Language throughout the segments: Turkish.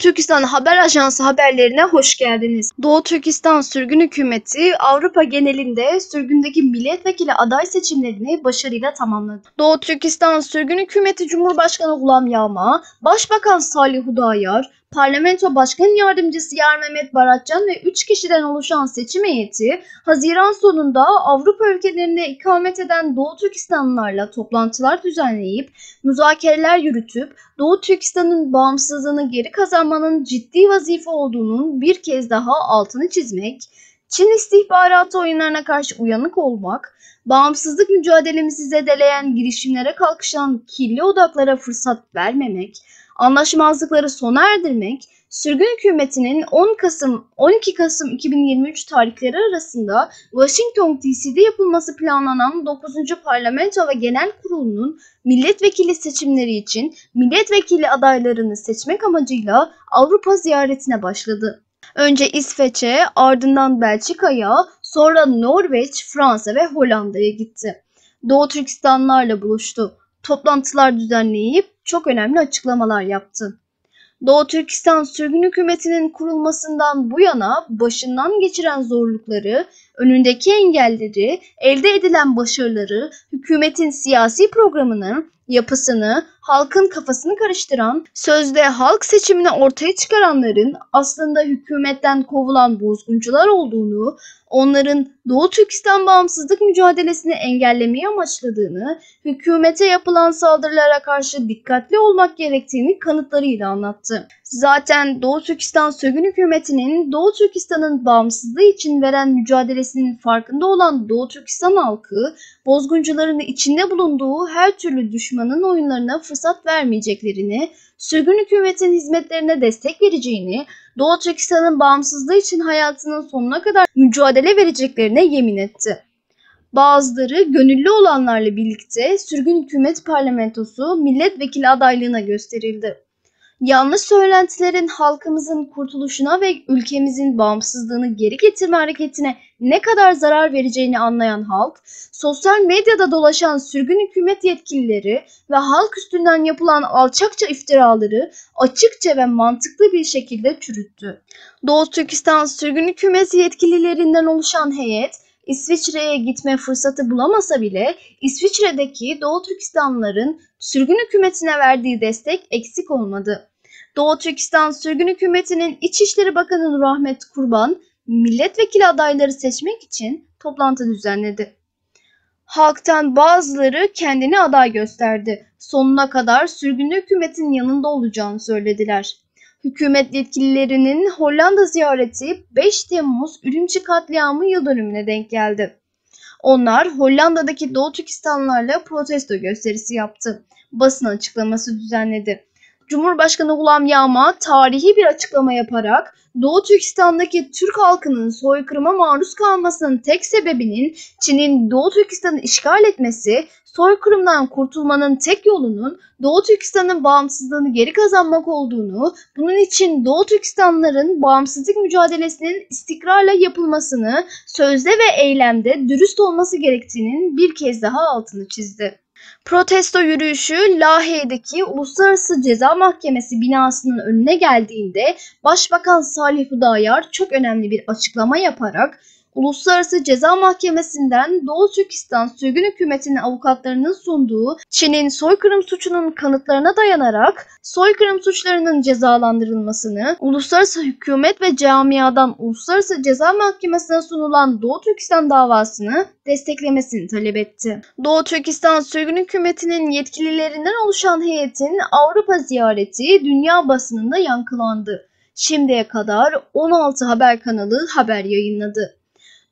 Türkistan Haber Ajansı haberlerine hoş geldiniz. Doğu Türkistan Sürgün Hükümeti Avrupa genelinde sürgündeki milletvekili aday seçimlerini başarıyla tamamladı. Doğu Türkistan Sürgün Hükümeti Cumhurbaşkanı Gulam Yağma, Başbakan Salih Hudayar, Parlamento Başkan Yardımcısı Yar Mehmet Baratcan ve 3 kişiden oluşan seçim heyeti, Haziran sonunda Avrupa ülkelerinde ikamet eden Doğu Türkistanlılarla toplantılar düzenleyip, müzakereler yürütüp, Doğu Türkistan'ın bağımsızlığını geri kazanmanın ciddi vazife olduğunun bir kez daha altını çizmek, Çin istihbaratı oyunlarına karşı uyanık olmak, bağımsızlık mücadelemizi zedeleyen girişimlere kalkışan kirli odaklara fırsat vermemek, anlaşmazlıkları sona erdirmek, sürgün hükümetinin 12 Kasım 2023 tarihleri arasında Washington DC'de yapılması planlanan 9. Parlamento ve Genel Kurulu'nun milletvekili seçimleri için milletvekili adaylarını seçmek amacıyla Avrupa ziyaretine başladı. Önce İsveç'e, ardından Belçika'ya, sonra Norveç, Fransa ve Hollanda'ya gitti. Doğu Türkistanlılarla buluştu. Toplantılar düzenleyip çok önemli açıklamalar yaptı. Doğu Türkistan Sürgün Hükümeti'nin kurulmasından bu yana başından geçiren zorlukları, önündeki engelleri, elde edilen başarıları, hükümetin siyasi programının yapısını, halkın kafasını karıştıran, sözde halk seçimini ortaya çıkaranların aslında hükümetten kovulan bozguncular olduğunu, onların Doğu Türkistan bağımsızlık mücadelesini engellemeyi amaçladığını, hükümete yapılan saldırılara karşı dikkatli olmak gerektiğini kanıtlarıyla anlattı. Zaten Doğu Türkistan Sürgün Hükümeti'nin Doğu Türkistan'ın bağımsızlığı için veren mücadelesinin farkında olan Doğu Türkistan halkı, bozguncuların içinde bulunduğu her türlü düşmanın oyunlarına fırsat vermeyeceklerini, sürgün hükümetin hizmetlerine destek vereceğini, Doğu Türkistan'ın bağımsızlığı için hayatının sonuna kadar mücadele vereceklerine yemin etti. Bazıları gönüllü olanlarla birlikte sürgün hükümet parlamentosu milletvekili adaylığına gösterildi. Yanlış söylentilerin halkımızın kurtuluşuna ve ülkemizin bağımsızlığını geri getirme hareketine ne kadar zarar vereceğini anlayan halk, sosyal medyada dolaşan sürgün hükümet yetkilileri ve halk üstünden yapılan alçakça iftiraları açıkça ve mantıklı bir şekilde çürüttü. Doğu Türkistan Sürgün Hükümeti yetkililerinden oluşan heyet, İsviçre'ye gitme fırsatı bulamasa bile İsviçre'deki Doğu Türkistanlıların sürgün hükümetine verdiği destek eksik olmadı. Doğu Türkistan Sürgün Hükümeti'nin İçişleri Bakanı Nurahmet Kurban, milletvekili adayları seçmek için toplantı düzenledi. Halktan bazıları kendini aday gösterdi. Sonuna kadar sürgün hükümetin yanında olacağını söylediler. Hükümet yetkililerinin Hollanda ziyareti 5 Temmuz Ürümçi katliamı yıl dönümüne denk geldi. Onlar Hollanda'daki Doğu Türkistanlılarla protesto gösterisi yaptı. Basın açıklaması düzenledi. Cumhurbaşkanı Gulam Yağma tarihi bir açıklama yaparak Doğu Türkistan'daki Türk halkının soykırıma maruz kalmasının tek sebebinin Çin'in Doğu Türkistan'ı işgal etmesi, soykırımdan kurtulmanın tek yolunun Doğu Türkistan'ın bağımsızlığını geri kazanmak olduğunu, bunun için Doğu Türkistanlıların bağımsızlık mücadelesinin istikrarla yapılmasını, sözde ve eylemde dürüst olması gerektiğinin bir kez daha altını çizdi. Protesto yürüyüşü Lahey'deki Uluslararası Ceza Mahkemesi binasının önüne geldiğinde Başbakan Salih Hudayar çok önemli bir açıklama yaparak Uluslararası Ceza Mahkemesi'nden Doğu Türkistan Sürgün Hükümeti'nin avukatlarının sunduğu Çin'in soykırım suçunun kanıtlarına dayanarak soykırım suçlarının cezalandırılmasını, uluslararası hükümet ve camiadan Uluslararası Ceza Mahkemesi'ne sunulan Doğu Türkistan davasını desteklemesini talep etti. Doğu Türkistan Sürgün Hükümeti'nin yetkililerinden oluşan heyetin Avrupa ziyareti dünya basınında yankılandı. Şimdiye kadar 16 haber kanalı haber yayınladı.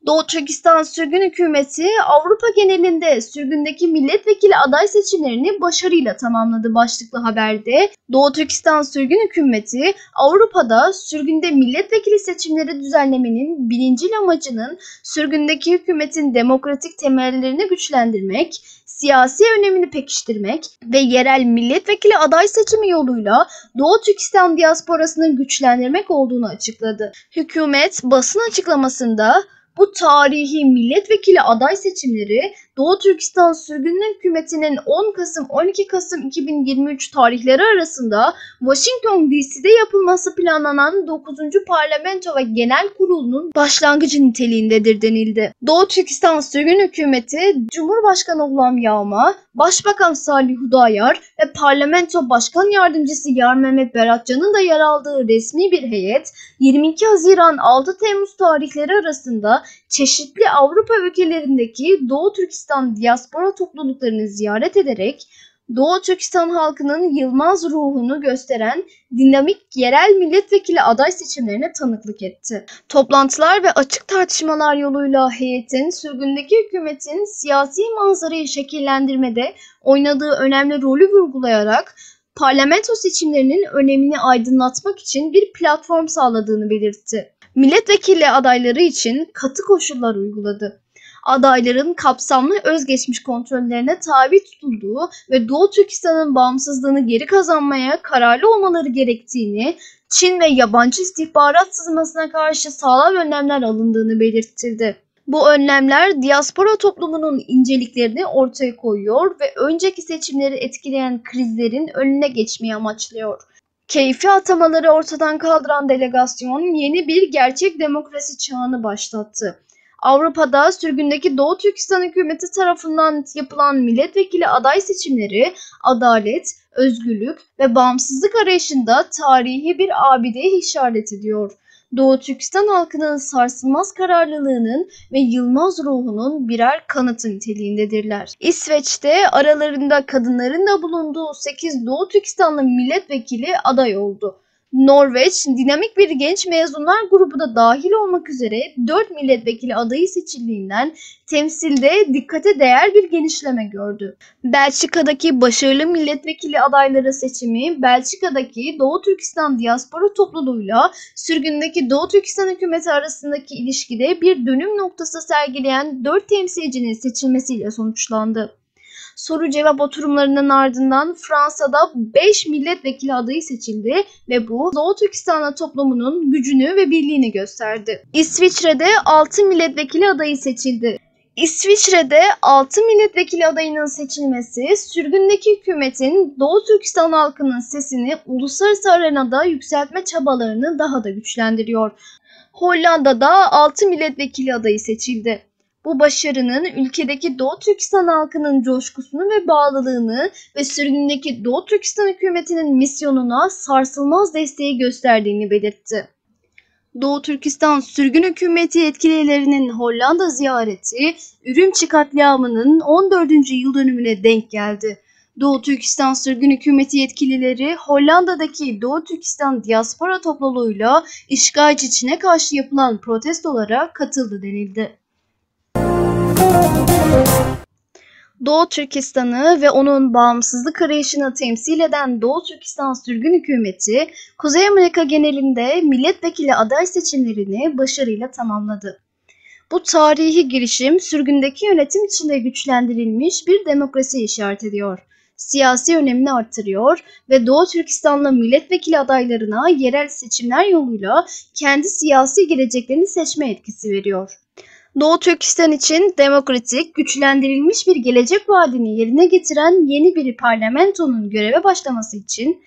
Doğu Türkistan Sürgün Hükümeti Avrupa genelinde sürgündeki milletvekili aday seçimlerini başarıyla tamamladı başlıklı haberde. Doğu Türkistan Sürgün Hükümeti Avrupa'da sürgünde milletvekili seçimleri düzenlemenin birincil amacının sürgündeki hükümetin demokratik temellerini güçlendirmek, siyasi önemini pekiştirmek ve yerel milletvekili aday seçimi yoluyla Doğu Türkistan diasporasını güçlendirmek olduğunu açıkladı. Hükümet basın açıklamasında bu tarihi milletvekili aday seçimleri Doğu Türkistan Sürgünü Hükümeti'nin 10 Kasım-12 Kasım 2023 tarihleri arasında Washington DC'de yapılması planlanan 9. Parlamento ve Genel Kurulu'nun başlangıcı niteliğindedir denildi. Doğu Türkistan Sürgün Hükümeti, Cumhurbaşkanı Ghulam Yağma, Başbakan Salih Hudayar ve Parlamento Başkan Yardımcısı Yar Mehmet Beratcan'ın da yer aldığı resmi bir heyet 22 Haziran-6 Temmuz tarihleri arasında çeşitli Avrupa ülkelerindeki Doğu Türkistan diaspora topluluklarını ziyaret ederek Doğu Türkistan halkının yılmaz ruhunu gösteren dinamik yerel milletvekili aday seçimlerine tanıklık etti. Toplantılar ve açık tartışmalar yoluyla heyetin sürgündeki hükümetin siyasi manzarayı şekillendirmede oynadığı önemli rolü vurgulayarak parlamento seçimlerinin önemini aydınlatmak için bir platform sağladığını belirtti. Milletvekili adayları için katı koşullar uyguladı. Adayların kapsamlı özgeçmiş kontrollerine tabi tutulduğu ve Doğu Türkistan'ın bağımsızlığını geri kazanmaya kararlı olmaları gerektiğini, Çin ve yabancı istihbarat sızmasına karşı sağlam önlemler alındığını belirtildi. Bu önlemler diaspora toplumunun inceliklerini ortaya koyuyor ve önceki seçimleri etkileyen krizlerin önüne geçmeyi amaçlıyor. Keyfi atamaları ortadan kaldıran delegasyon yeni bir gerçek demokrasi çağını başlattı. Avrupa'da sürgündeki Doğu Türkistan hükümeti tarafından yapılan milletvekili aday seçimleri adalet, özgürlük ve bağımsızlık arayışında tarihi bir abideye işaret ediyor. Doğu Türkistan halkının sarsılmaz kararlılığının ve yılmaz ruhunun birer kanıtı niteliğindedirler. İsveç'te aralarında kadınların da bulunduğu 8 Doğu Türkistanlı milletvekili aday oldu. Norveç, dinamik bir genç mezunlar grubu da dahil olmak üzere 4 milletvekili adayı seçildiğinden temsilde dikkate değer bir genişleme gördü. Belçika'daki başarılı milletvekili adayları seçimi, Belçika'daki Doğu Türkistan diaspora topluluğuyla sürgündeki Doğu Türkistan hükümeti arasındaki ilişkide bir dönüm noktası sergileyen 4 temsilcinin seçilmesiyle sonuçlandı. Soru-cevap oturumlarının ardından Fransa'da 5 milletvekili adayı seçildi ve bu Doğu Türkistan toplumunun gücünü ve birliğini gösterdi. İsviçre'de 6 milletvekili adayı seçildi. İsviçre'de 6 milletvekili adayının seçilmesi, sürgündeki hükümetin Doğu Türkistan halkının sesini uluslararası arenada yükseltme çabalarını daha da güçlendiriyor. Hollanda'da 6 milletvekili adayı seçildi. Bu başarının ülkedeki Doğu Türkistan halkının coşkusunu ve bağlılığını ve sürgündeki Doğu Türkistan hükümetinin misyonuna sarsılmaz desteği gösterdiğini belirtti. Doğu Türkistan sürgün hükümeti yetkililerinin Hollanda ziyareti, Ürümçi katliamının 14. yıl dönümüne denk geldi. Doğu Türkistan sürgün hükümeti yetkilileri Hollanda'daki Doğu Türkistan diaspora topluluğuyla işgalci Çin'e karşı yapılan protestolara katıldı denildi. Doğu Türkistan'ı ve onun bağımsızlık arayışını temsil eden Doğu Türkistan Sürgün Hükümeti, Kuzey Amerika genelinde milletvekili aday seçimlerini başarıyla tamamladı. Bu tarihi girişim sürgündeki yönetim içinde güçlendirilmiş bir demokrasiye işaret ediyor. Siyasi önemini artırıyor ve Doğu Türkistanlı milletvekili adaylarına yerel seçimler yoluyla kendi siyasi geleceklerini seçme etkisi veriyor. Doğu Türkistan için demokratik, güçlendirilmiş bir gelecek vaadini yerine getiren yeni bir parlamentonun göreve başlaması için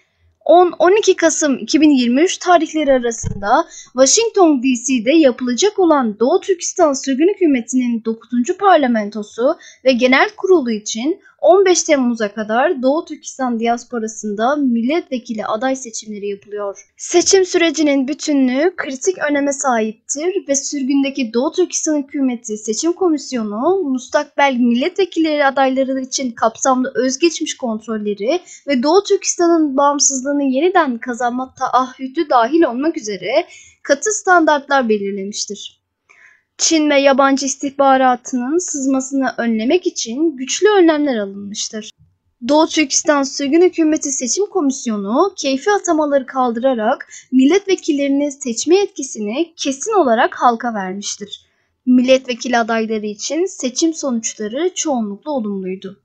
10-12 Kasım 2023 tarihleri arasında Washington DC'de yapılacak olan Doğu Türkistan Sürgün Hükümeti'nin 9. parlamentosu ve genel kurulu için 15 Temmuz'a kadar Doğu Türkistan diasporasında milletvekili aday seçimleri yapılıyor. Seçim sürecinin bütünlüğü kritik öneme sahiptir ve sürgündeki Doğu Türkistan Hükümeti Seçim Komisyonu, müstakbel milletvekilleri adayları için kapsamlı özgeçmiş kontrolleri ve Doğu Türkistan'ın bağımsızlığını yeniden kazanma taahhüdü dahil olmak üzere katı standartlar belirlemiştir. Çin ve yabancı istihbaratının sızmasını önlemek için güçlü önlemler alınmıştır. Doğu Türkistan Sürgün Hükümeti Seçim Komisyonu keyfi atamaları kaldırarak milletvekillerini seçme yetkisini kesin olarak halka vermiştir. Milletvekili adayları için seçim sonuçları çoğunlukla olumluydu.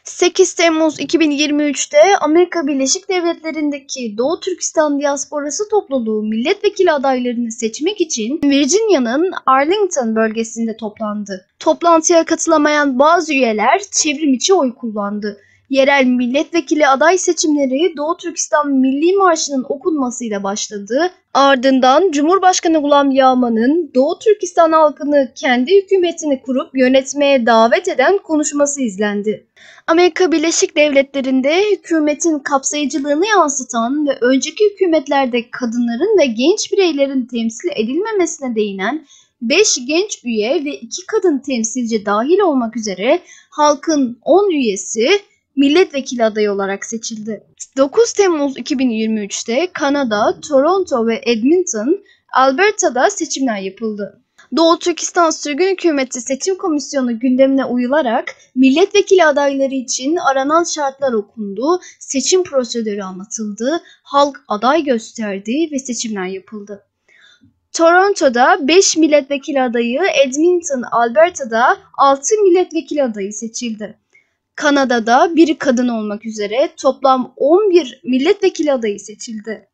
8 Temmuz 2023'te Amerika Birleşik Devletleri'ndeki Doğu Türkistan Diasporası topluluğu milletvekili adaylarını seçmek için Virginia'nın Arlington bölgesinde toplandı. Toplantıya katılamayan bazı üyeler çevrim içi oy kullandı. Yerel milletvekili aday seçimleri Doğu Türkistan Milli Marşı'nın okunmasıyla başladı. Ardından Cumhurbaşkanı Gulam Yağman'ın Doğu Türkistan halkını kendi hükümetini kurup yönetmeye davet eden konuşması izlendi. Amerika Birleşik Devletleri'nde hükümetin kapsayıcılığını yansıtan ve önceki hükümetlerde kadınların ve genç bireylerin temsil edilmemesine değinen 5 genç üye ve 2 kadın temsilci dahil olmak üzere halkın 10 üyesi milletvekili adayı olarak seçildi. 9 Temmuz 2023'te Kanada, Toronto ve Edmonton, Alberta'da seçimler yapıldı. Doğu Türkistan Sürgün Hükümeti Seçim Komisyonu gündemine uyularak milletvekili adayları için aranan şartlar okundu, seçim prosedürü anlatıldı, halk aday gösterdi ve seçimler yapıldı. Toronto'da 5 milletvekili adayı, Edmonton, Alberta'da 6 milletvekili adayı seçildi. Kanada'da bir kadın olmak üzere toplam 11 milletvekili adayı seçildi.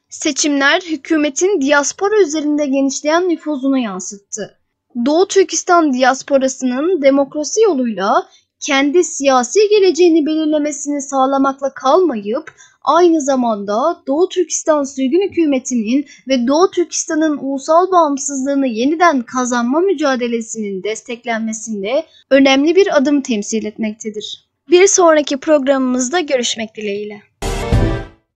Seçimler hükümetin diaspora üzerinde genişleyen nüfuzunu yansıttı. Doğu Türkistan diasporasının demokrasi yoluyla kendi siyasi geleceğini belirlemesini sağlamakla kalmayıp aynı zamanda Doğu Türkistan Sürgün Hükümeti'nin ve Doğu Türkistan'ın ulusal bağımsızlığını yeniden kazanma mücadelesinin desteklenmesinde önemli bir adım temsil etmektedir. Bir sonraki programımızda görüşmek dileğiyle.